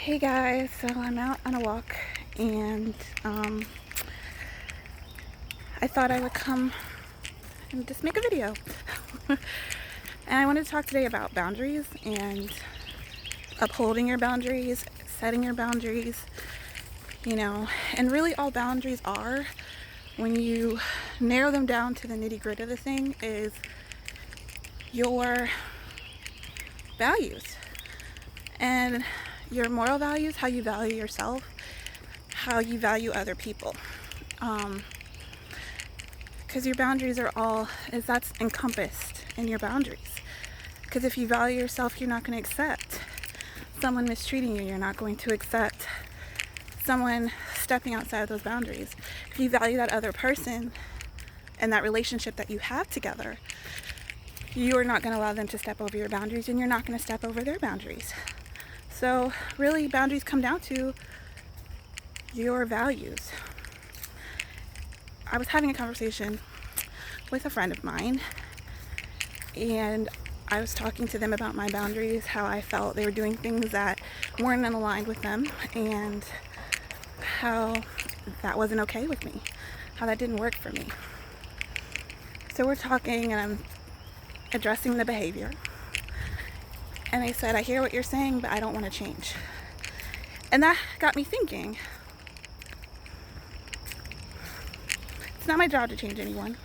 Hey guys, so I'm out on a walk and I thought I would come and just make a video. And I wanted to talk today about boundaries and upholding your boundaries, setting your boundaries, and really all boundaries are, when you narrow them down to the nitty-gritty of the thing, is your values and your moral values, how you value yourself, how you value other people. Because your boundaries are that's encompassed in your boundaries. Because if you value yourself, you're not going to accept someone mistreating you. You're not going to accept someone stepping outside of those boundaries. If you value that other person and that relationship that you have together, you are not going to allow them to step over your boundaries, and you're not going to step over their boundaries. So really, boundaries come down to your values. I was having a conversation with a friend of mine, and I was talking to them about my boundaries, how I felt they were doing things that weren't aligned with them, and how that wasn't okay with me, how that didn't work for me. So we're talking, and I'm addressing the behavior. And I said, I hear what you're saying, but I don't want to change. And that got me thinking, it's not my job to change anyone.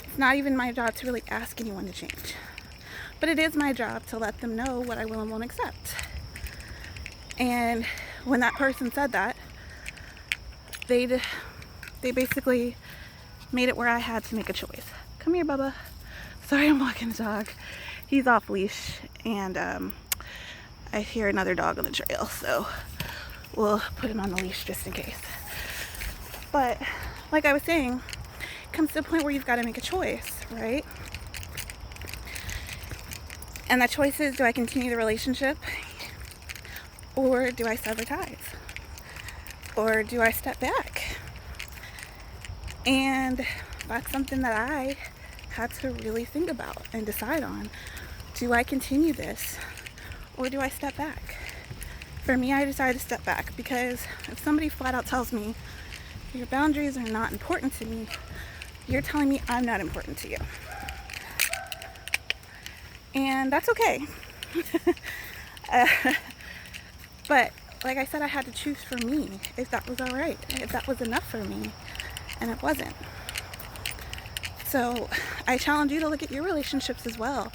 It's not even my job to really ask anyone to change. But it is my job to let them know what I will and won't accept. And when that person said that, they basically made it where I had to make a choice. Come here, Bubba. Sorry, I'm walking the dog. He's off leash, and I hear another dog on the trail, so we'll put him on the leash just in case. But like I was saying, it comes to a point where you've got to make a choice, right? And that choice is, do I continue the relationship, or do I sever ties, or do I step back? And that's something that I had to really think about and decide on. Do I continue this, or do I step back? For me, I decided to step back, because if somebody flat out tells me your boundaries are not important to me, you're telling me I'm not important to you. And that's okay. But like I said, I had to choose for me if that was all right, if that was enough for me, and it wasn't. So I challenge you to look at your relationships as well.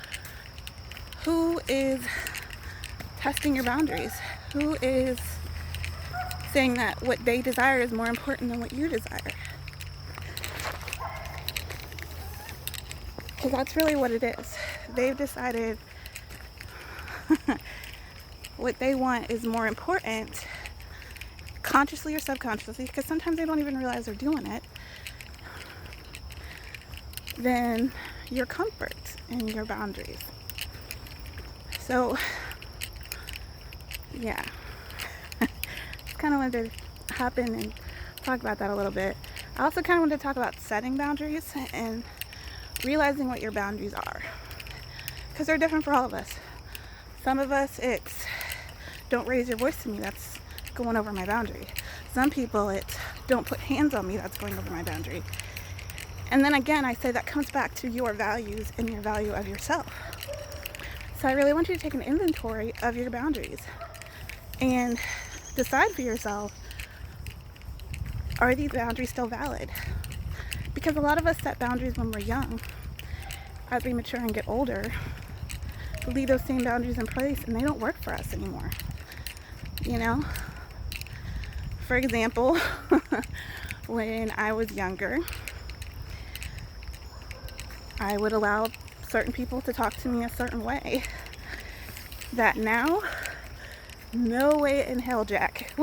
Who is testing your boundaries? Who is saying that what they desire is more important than what you desire? Because that's really what it is. They've decided what they want is more important, consciously or subconsciously, because sometimes they don't even realize they're doing it, than your comfort and your boundaries. So, yeah. Just kind of wanted to hop in and talk about that a little bit. I also kind of wanted to talk about setting boundaries and realizing what your boundaries are, because they're different for all of us. Some of us, it's don't raise your voice to me, that's going over my boundary. Some people, it's don't put hands on me, that's going over my boundary. And then again, I say that comes back to your values and your value of yourself. So I really want you to take an inventory of your boundaries and decide for yourself, are these boundaries still valid? Because a lot of us set boundaries when we're young. As we mature and get older, we leave those same boundaries in place, and they don't work for us anymore. For example, when I was younger, I would allow certain people to talk to me a certain way that now, no way in hell, Jack,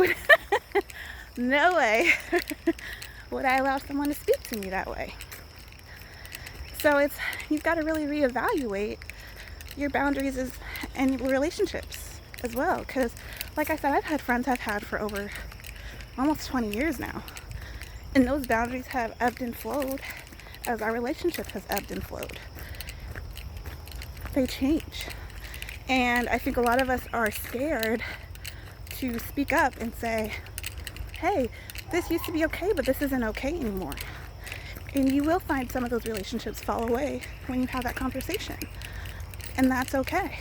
no way would I allow someone to speak to me that way. So you've got to really reevaluate your boundaries and your relationships as well. Because like I said, I've had friends I've had for over almost 20 years now. And those boundaries have ebbed and flowed as our relationship has ebbed and flowed. They change. And I think a lot of us are scared to speak up and say, hey, this used to be okay, but this isn't okay anymore. And you will find some of those relationships fall away when you have that conversation. And that's okay.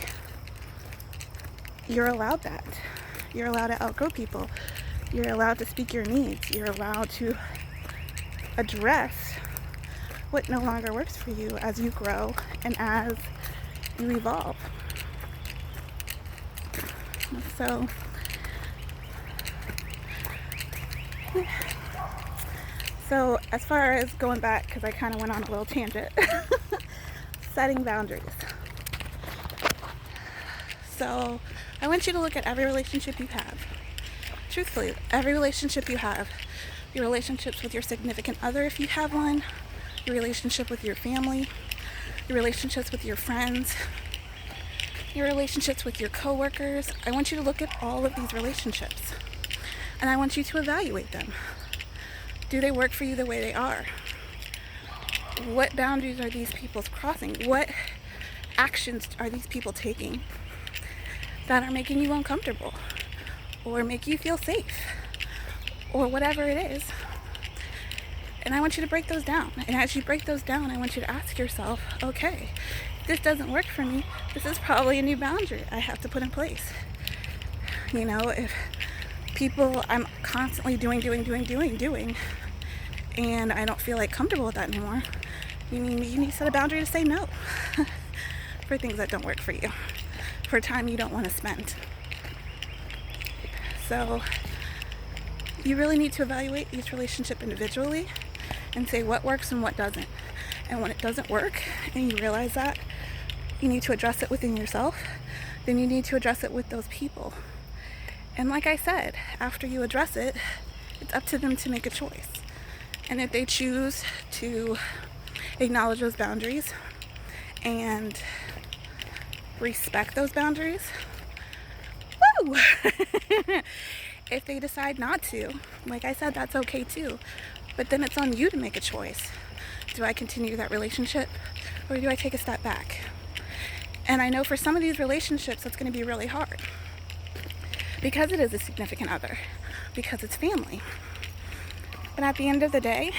You're allowed that. You're allowed to outgrow people. You're allowed to speak your needs. You're allowed to address what no longer works for you as you grow and as you evolve. So, so as far as going back, because I kind of went on a little tangent, setting boundaries. So I want you to look at every relationship you have. Truthfully, every relationship you have. Your relationships with your significant other, if you have one. Your relationship with your family. Your relationships with your friends. Your relationships with your coworkers. I want you to look at all of these relationships. And I want you to evaluate them. Do they work for you the way they are? What boundaries are these people crossing? What actions are these people taking that are making you uncomfortable or make you feel safe or whatever it is? And I want you to break those down. And as you break those down, I want you to ask yourself, okay, this doesn't work for me. This is probably a new boundary I have to put in place. You know, if people I'm constantly doing, and I don't feel like comfortable with that anymore, you need to set a boundary to say no for things that don't work for you, for time you don't want to spend. So you really need to evaluate each relationship individually and say what works and what doesn't. And when it doesn't work and you realize that, you need to address it within yourself, then you need to address it with those people. And like I said, after you address it, it's up to them to make a choice. And if they choose to acknowledge those boundaries and respect those boundaries, woo! If they decide not to, like I said, that's okay too. But then it's on you to make a choice. Do I continue that relationship or do I take a step back? And I know for some of these relationships, that's going to be really hard because it is a significant other, because it's family. But at the end of the day,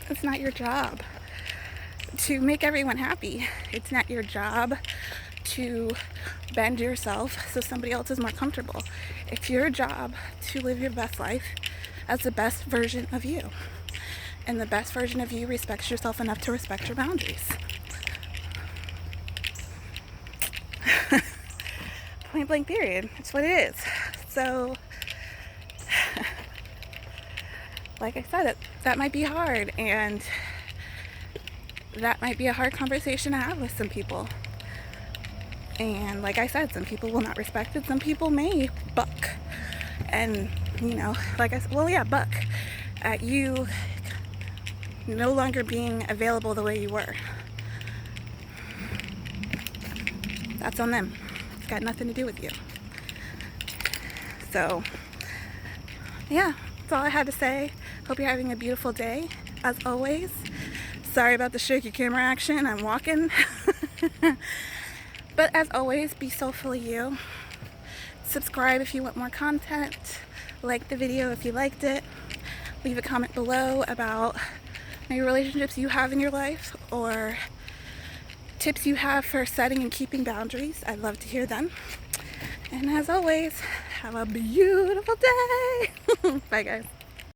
it's not your job to make everyone happy. It's not your job to bend yourself so somebody else is more comfortable. It's your job to live your best life as the best version of you. And the best version of you respects yourself enough to respect your boundaries. Point blank period. It's what it is. So, like I said, that might be hard, and that might be a hard conversation to have with some people. And like I said, some people will not respect it. Some people may buck. And, you know, like I said, buck at you no longer being available the way you were. That's on them. It's got nothing to do with you. So, yeah, that's all I had to say. Hope you're having a beautiful day, as always. Sorry about the shaky camera action. I'm walking. But as always, be soulfully you. Subscribe if you want more content. Like the video if you liked it. Leave a comment below about maybe relationships you have in your life or tips you have for setting and keeping boundaries. I'd love to hear them. And as always, have a beautiful day. Bye, guys.